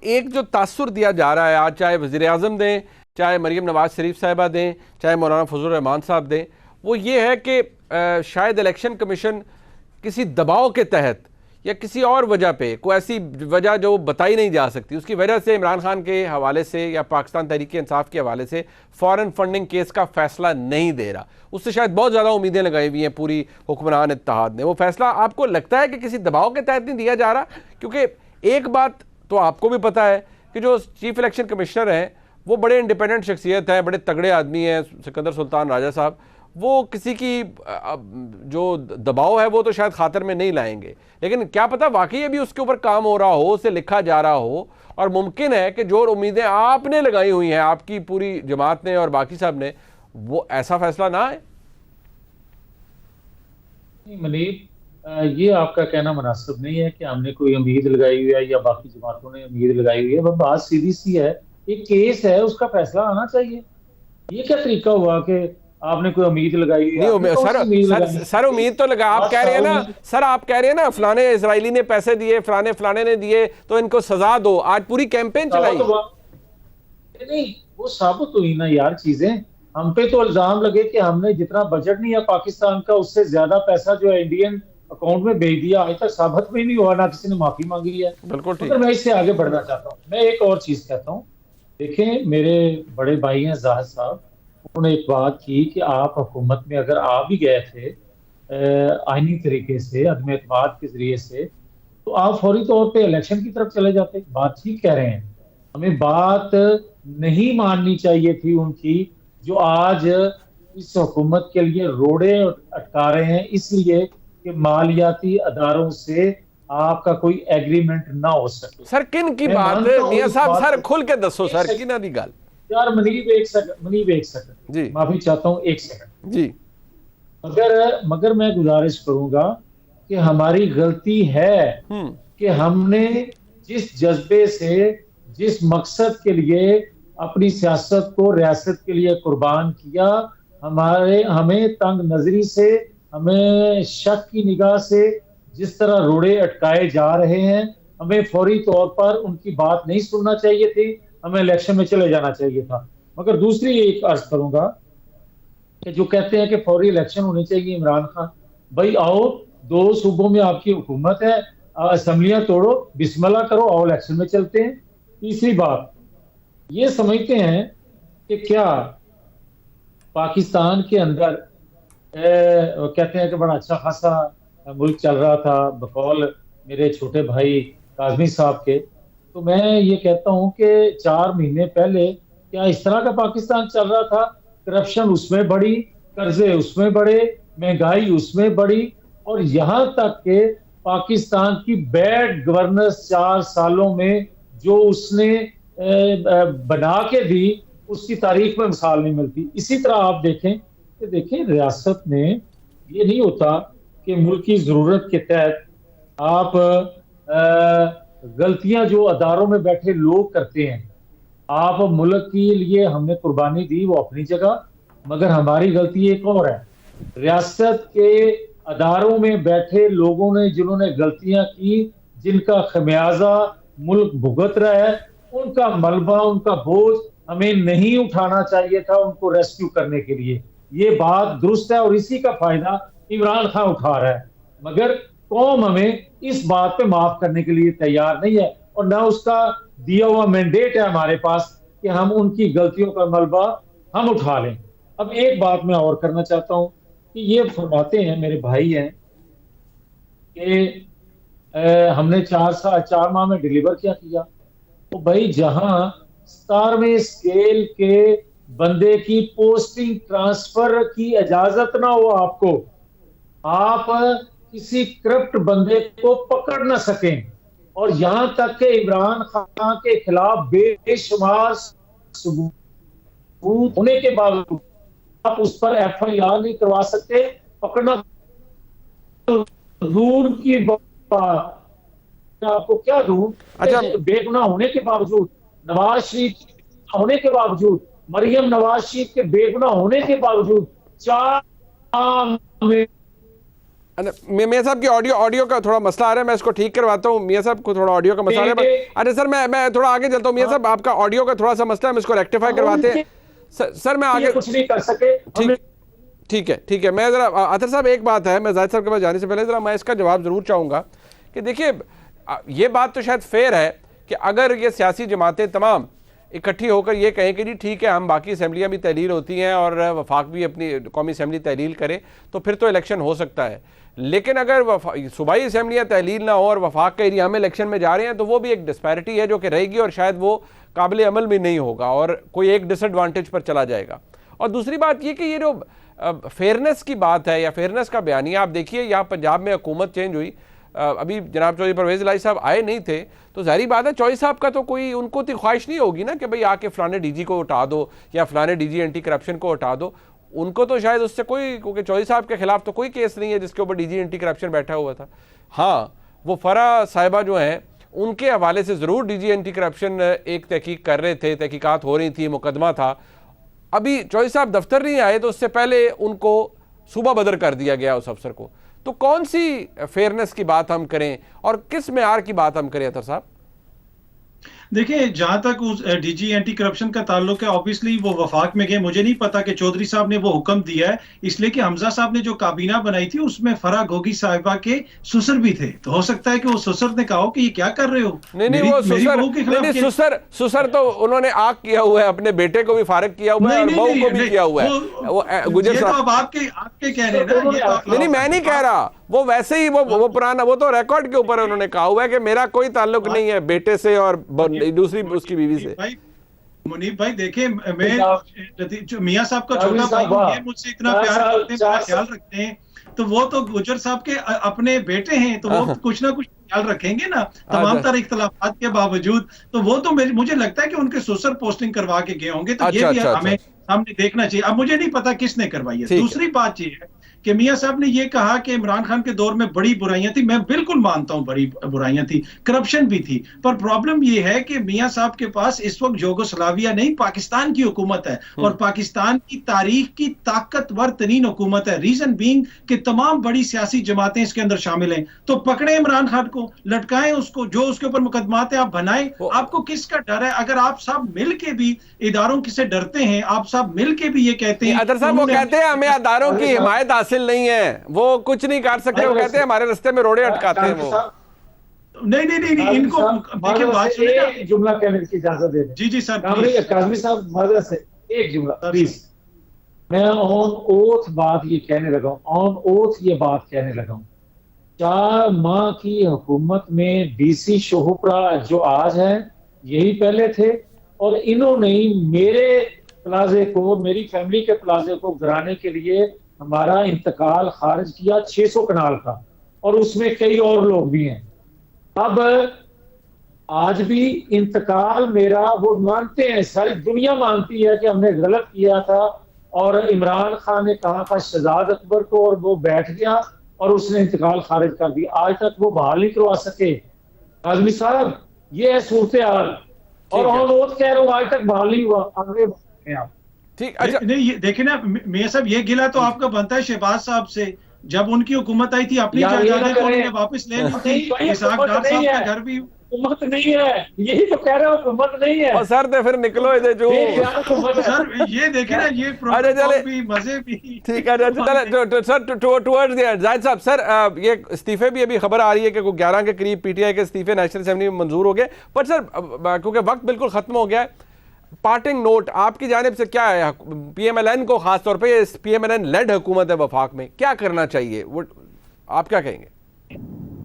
एक जो तासुर दिया जा रहा है आज, चाहे वज़ीर आज़म दें, चाहे मरीम नवाज शरीफ साहिबा दें, चाहे मौलाना फजल रहमान साहब दें, वो ये है कि शायद इलेक्शन कमीशन किसी दबाव के तहत या किसी और वजह पे, कोई ऐसी वजह जो बताई नहीं जा सकती, उसकी वजह से इमरान खान के हवाले से या पाकिस्तान तहरीक इंसाफ के हवाले से फॉरेन फंडिंग केस का फैसला नहीं दे रहा। उससे शायद बहुत ज़्यादा उम्मीदें लगाई हुई हैं पूरी हुक्मरान इत्तेहाद ने। वो फैसला आपको लगता है कि किसी दबाव के तहत नहीं दिया जा रहा? क्योंकि एक बात तो आपको भी पता है कि जो चीफ इलेक्शन कमिश्नर हैं वो बड़े इंडिपेंडेंट शख्सियत हैं, बड़े तगड़े आदमी हैं, सिकंदर सुल्तान राजा साहब। वो किसी की जो दबाव है वो तो शायद खातर में नहीं लाएंगे, लेकिन क्या पता वाकई अभी उसके ऊपर काम हो रहा हो, उसे लिखा जा रहा हो, और मुमकिन है कि जो उम्मीदें आपने लगाई हुई हैं, आपकी पूरी जमात ने और बाकी साहब ने, वो ऐसा फैसला ना आए। मनीब, ये आपका कहना मुनासिब नहीं है कि हमने कोई उम्मीद लगाई हुई है या बाकी जमातों ने उम्मीद लगाई हुई है। वह बात सीधी सी है, एक केस है, उसका फैसला आना चाहिए। ये क्या तरीका हुआ कि आपने कोई उम्मीद लगाई हुई है? नहीं आपने कौन सी उम्मीद लगाई? सर उम्मीद तो लगा, आप कह रहे हैं ना सर, आप कह रहे हैं ना फलाने इजरायली ने पैसे दिए, फलाने ने दिए, तो इनको सजा दो। आज पूरी कैंपेन चलाई। नहीं, वो साबित हुई ना यार चीजें। हम पे तो इल्जाम लगे कि हमने जितना बजट नहीं है पाकिस्तान का, उससे ज्यादा पैसा जो है इंडियन अकाउंट में भेज दिया। आज तक साबित भी नहीं हुआ, ना किसी ने माफी मांगी है। बिल्कुल ठीक। मगर मैं इससे आगे बढ़ना चाहता हूँ। मैं एक और चीज कहता हूँ, देखें, मेरे बड़े भाई हैं जाहिद साहब, उन्होंने एक बात की कि आप हुकूमत में अगर आ भी गए थे आईनी तरीके से, अदम एतमाद के जरिए से, तो आप फौरी तौर पे इलेक्शन की तरफ चले जाते। बात ठीक कह रहे हैं, हमें बात नहीं माननी चाहिए थी उनकी, जो आज इस हुकूमत के लिए रोड़े अटका रहे हैं, इसलिए कि मालियाती अदारों से आपका कोई एग्रीमेंट ना हो सके। सर किन की मैं बात मानता है हूं मियां इस साहब, बात सर को। खुल के दसो एक सर, सेकंड किना दी गल? यार मनीब एक सेकंड जी माफी चाहता हूँ, एक सेकंड जी। मगर मैं गुजारिश करूंगा कि हमारी गलती है कि हमने जिस जज्बे से, जिस मकसद के लिए अपनी सियासत को रियासत के लिए कुर्बान किया, हमें तंग नजरी से, हमें शक की निगाह से जिस तरह रोड़े अटकाए जा रहे हैं, हमें फौरी तौर पर उनकी बात नहीं सुनना चाहिए थी, हमें इलेक्शन में चले जाना चाहिए था। मगर दूसरी एक अर्ज करूंगा कि जो कहते हैं कि फौरी इलेक्शन होने चाहिए, इमरान खान भाई आओ, 2 सूबों में आपकी हुकूमत है, असम्बलियां तोड़ो, बिस्मिल्लाह करो, आओ इलेक्शन में चलते हैं। तीसरी बात, ये समझते हैं कि क्या पाकिस्तान के अंदर कहते हैं कि बड़ा अच्छा खासा मुल्क चल रहा था बकौल मेरे छोटे भाई काजमी साहब के। तो मैं ये कहता हूं कि 4 महीने पहले क्या इस तरह का पाकिस्तान चल रहा था? करप्शन उसमें बढ़ी, कर्जे उसमें बढ़े, महंगाई उसमें बढ़ी, और यहां तक के पाकिस्तान की बैड गवर्नेंस 4 सालों में जो उसने बना के दी, उसकी तारीख में मिसाल नहीं मिलती। इसी तरह आप देखें रियासत में ये नहीं होता कि मुल्क की जरूरत के तहत आप गलतियां जो अदारों में बैठे लोग करते हैं, आप मुल्क के लिए हमने कुर्बानी दी, वो अपनी जगह, मगर हमारी गलती एक और है। रियासत के अदारों में बैठे लोगों ने जिन्होंने गलतियां की, जिनका खमियाजा मुल्क भुगत रहा है, उनका मलबा, उनका बोझ हमें नहीं उठाना चाहिए था उनको रेस्क्यू करने के लिए। ये बात दुरुस्त है और इसी का फायदा इमरान खान उठा रहा है, मगर कौम हमें इस बात पे माफ करने के लिए तैयार नहीं है, और ना उसका दिया हुआ मैंडेट है हमारे पास कि हम उनकी गलतियों का मलबा हम उठा लें। अब एक बात मैं और करना चाहता हूं कि ये फरमाते हैं मेरे भाई हैं कि हमने 4 माह में डिलीवर क्या किया। तो भाई जहां 17वें स्केल के बंदे की पोस्टिंग ट्रांसफर की इजाजत ना हो आपको, आप किसी करप्ट बंदे को पकड़ ना सकें, और यहां तक कि इमरान खान के खिलाफ बेशुमार सबूत होने के बावजूद आप उस पर FIR नहीं करवा सकते। पकड़ना दूर की बात, आपको क्या दूं, अच्छा, बेगुनाह होने के बावजूद, नवाज शरीफ होने के बावजूद, मरियम नवाज शरीफ के बेगुनाह होने के बावजूद 4 में मियाँ साहब की ऑडियो का थोड़ा मसला आ रहा है, मैं इसको ठीक करवाता हूँ। मियाँ साहब को थोड़ा ऑडियो का मसला आ रहा है। अरे सर मैं थोड़ा आगे चलता हूँ। मियाँ साहब आपका ऑडियो का थोड़ा सा मसला है, हम इसको रेक्टिफाई करवाते हैं। सर मैं आगे कुछ नहीं कर सके। ठीक है। मैं जरा अतर साहब एक बात है, मैं जाहिद साहब के पास जाने से पहले जरा मैं इसका जवाब जरूर चाहूँगा कि देखिए ये बात तो शायद फेयर है कि अगर ये सियासी जमातें तमाम इकट्ठी होकर ये कहें कि जी ठीक है हम बाकी असम्बलियाँ भी तहलील होती हैं और वफाक भी अपनी कौमी असम्बली तहलील करे, तो फिर तो इलेक्शन हो सकता है। लेकिन अगर सूबाई असम्बलियाँ तहलील ना हो और वफाक के एरिया में इलेक्शन में जा रहे हैं तो वो भी एक डिस्पैरिटी है जो कि रहेगी और शायद वो काबिल अमल भी नहीं होगा और कोई एक डिसएडवांटेज पर चला जाएगा। और दूसरी बात ये कि ये जो फेयरनेस की बात है या फेयरनेस का बयानिया, आप देखिए यहाँ पंजाब में हुकूमत चेंज हुई, अभी जनाब चौधरी परवेज़ इलाही साहब आए नहीं थे, तो ज़ाहिर बात है चौधरी साहब का तो कोई उनको तो ख्वाहिश नहीं होगी ना कि भाई आके फलाने डीजी को उठा दो या फलाने डीजी एंटी करप्शन को उठा दो। उनको तो शायद उससे कोई, क्योंकि चौधरी साहब के खिलाफ तो कोई केस नहीं है जिसके ऊपर डीजी एंटी करप्शन बैठा हुआ था। हाँ, वो फरा साहिबा जो हैं उनके हवाले से ज़रूर डीजी एंटी करप्शन एक तहकीक कर रहे थे, तहकीकात हो रही थी, मुकदमा था। अभी चौधरी साहब दफ्तर नहीं आए तो उससे पहले उनको सूबा बदर कर दिया गया उस अफसर को। तो कौन सी फेयरनेस की बात हम करें और किस मेयार की बात हम करें अतर साहब? देखिए, जहां तक उस डीजी एंटी करप्शन का ताल्लुक है, ऑब्वियसली वो वफाक में गए। मुझे नहीं पता कि चौधरी साहब ने वो हुक्म दिया है, इसलिए कि हमजा साहब ने जो काबीना बनाई थी उसमें फरा घोगी साहिबा के ससुर भी थे, तो हो सकता है कि वो ससुर ने कहा कि ये क्या कर रहे हो। नहीं, वो ससुर तो उन्होंने आग किया हुआ है, अपने बेटे को भी फारिग किया हुआ है और बहू को भी किया हुआ है। वो गुजर साहब अब आपके कह रहे हैं ना, नहीं मैं नहीं कह रहा, वो वैसे ही वो पुराना, वो तो रिकॉर्ड के ऊपर उन्होंने कहा हुआ है कि मेरा कोई ताल्लुक नहीं है बेटे से और दूसरी उसकी बीवी से। भाई मुनीब भाई देखिए, मैं जो मियां साहब का छोटा भाई हूं, ये मुझसे इतना प्यार करते हैं, मेरा ख्याल रखते हैं, तो वो तो गुजर साहब के अपने बेटे हैं, तो वो कुछ ना कुछ ख्याल रखेंगे ना तमाम तरह इख्तलाफात के बावजूद। तो वो तो मुझे लगता है कि उनके ससुर पोस्टिंग करवा के गए होंगे, तो ये भी हमें सामने देखना चाहिए। अब मुझे नहीं पता किसने करवाई है। दूसरी बात ये है कि मियां साहब ने ये कहा कि इमरान खान के दौर में बड़ी बुराइयां थी। मैं बिल्कुल मानता हूं बड़ी बुराइयां थी, करप्शन भी थी, पर प्रॉब्लम ये है कि मियां साहब के पास इस वक्त यूगोस्लाविया नहीं पाकिस्तान की हुकूमत है और पाकिस्तान की तारीख की ताकतवर तरीन हुकूमत है। रीजन बीइंग कि तमाम बड़ी सियासी जमातें इसके अंदर शामिल हैं। तो पकड़े इमरान खान को, लटकाएं उसको, जो उसके ऊपर मुकदमात है आप बनाएं। आपको किसका डर है? अगर आप सब मिल के भी इदारों से डरते हैं, आप सब मिल के भी ये कहते हैं, अदर साहब वो कहते हैं हमें इदारों की हिमायत हासिल नहीं है, वो कुछ नहीं कर सकते, वो कहते हैं हमारे रास्ते में रोड़े अटकाते हैं वो। नहीं इनको देखिए, बात सुनिए, जुमला कहने की इजाजत दे दें। जी सर, काजमी साहब माजरत से एक जुमला प्लीज। मैं ऑन ओथ बात ये कहने लगा हूँ, ऑन ओथ ये बात कहने लगा हूँ। 4 माह की हुकूमत में डीसी शोहपुरा जो आज है यही पहले थे, और इन्होंने मेरे प्लाजे को, मेरी फैमिली के प्लाजे को गिराने के लिए हमारा इंतकाल खारिज किया 600 कनाल का, और उसमें कई और लोग भी हैं। अब आज भी इंतकाल मेरा वो मानते हैं, सारी दुनिया मानती है कि हमने गलत किया था, और इमरान खान ने कहा था शहजाद अकबर को और वो बैठ गया और उसने इंतकाल खारिज कर दिया। आज तक वो बहाल नहीं करवा सके। आजमी साहब ये है सूरत हाल, और अनुरोध कह रहा हूँ आज तक बहाल नहीं हुआ। आगे आप ठीक, अच्छा नहीं देखिए ना मियां साहब, ये गिला तो आपका बनता है शहबाज साहब से। जब उनकी हुकूमत आई थी अपनी जायदादें तो उन्होंने वापस ले ली थी। इसहाक डार साहब का घर भी हुकूमत नहीं है, यही तो कह रहे हो, हुकूमत नहीं है। और सर तो फिर निकलो इधर जो सर ये देखे ना, ये प्रोटोकॉल भी मजे भी ठीक है। चलो सर टुवर्ड्स जाहिद साहब, सर ये इस्तीफे भी अभी खबर आ रही है कि 11 के करीब पीटीआई के इस्तीफे नेशनल असेंबली में मंजूर हो गए। पर सर क्योंकि वक्त बिल्कुल खत्म हो गया है, पार्टिंग नोट आपकी जानिब से क्या है? पीएमएलएन को खासतौर पे, ये पीएमएलएन लेड हुकूमत है वफाक में, क्या करना चाहिए, वो आप क्या कहेंगे?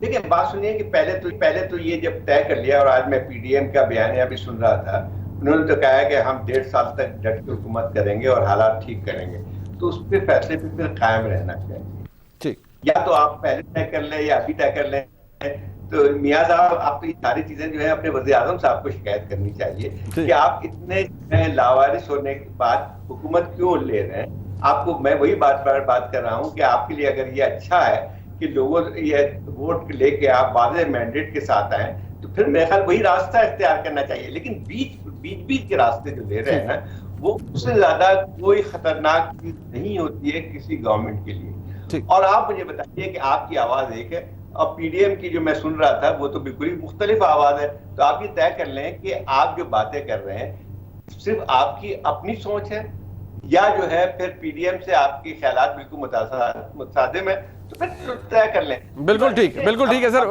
देखिए बात सुनिए कि पहले तो ये जब तय कर लिया, और आज मैं पीडीएम का बयानिया भी सुन रहा था, उन्होंने तो कहा कि हम 1.5 साल तक डट के हुकूमत करेंगे और हालात ठीक करेंगे। तो उस पर फैसले पे फिर कायम रहना चाहिए। ठीक, या तो आप पहले तय कर लें या अभी तय कर लें। तो मियां साहब आप ये सारी चीजें जो है अपने वज़ीर आज़म साहब को शिकायत करनी चाहिए कि आप इतने लावारिस होने के बाद हुकूमत क्यों ले रहे हैं। आपको मैं वही बात कर रहा हूँ कि आपके लिए अगर ये अच्छा है कि लोगों ये वोट लेके आप वाज़े मैंडेट के साथ आए, तो फिर मेरे ख्याल वही रास्ता इख्तियार करना चाहिए। लेकिन बीच के रास्ते जो ले रहे हैं वो उससे ज्यादा कोई खतरनाक चीज नहीं होती है किसी गवर्नमेंट के लिए। ठीक। और आप मुझे बताइए कि आपकी आवाज एक है और पीडीएम की जो मैं सुन रहा था वो तो बिल्कुल ही मुख्तलिफ आवाज है। तो आप ये तय कर लें कि आप जो बातें कर रहे हैं सिर्फ आपकी अपनी सोच है या जो है फिर पीडीएम से आपके ख्यालात बिल्कुल मुतासिम है, तो फिर तय कर लें। बिल्कुल ठीक है सर।